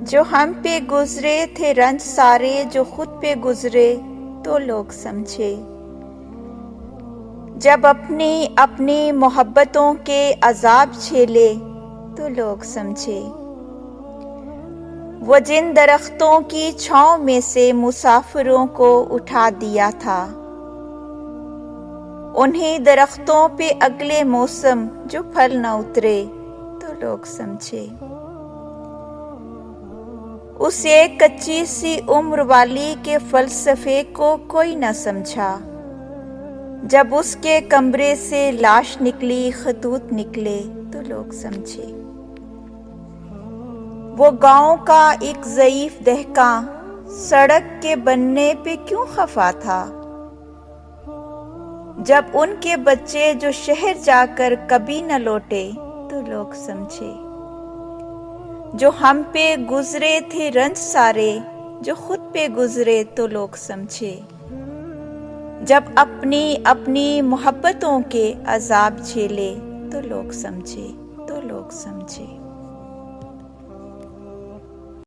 जो हम पे गुजरे थे रंज सारे, जो खुद पे गुजरे तो लोग समझे। जब अपनी अपनी मोहब्बतों के अजाब झेले तो लोग समझे। वो जिन दरख्तों की छांव में से मुसाफिरों को उठा दिया था, उन्हीं दरख्तों पे अगले मौसम जो फल न उतरे तो लोग समझे। उस एक कच्ची सी उम्र वाली के फलसफे को कोई न समझा। जब उसके कमरे से लाश निकली, खतूत निकले तो लोग समझे। वो गांव का एक ज़ईफ दहका सड़क के बनने पे क्यों खफा था। जब उनके बच्चे जो शहर जाकर कभी न लौटे तो लोग समझे। जो हम पे गुजरे थे रंज सारे, जो खुद पे गुजरे तो लोग समझे। जब अपनी अपनी मोहब्बतों के अजाब झेले तो लोग समझे, तो लोग समझे।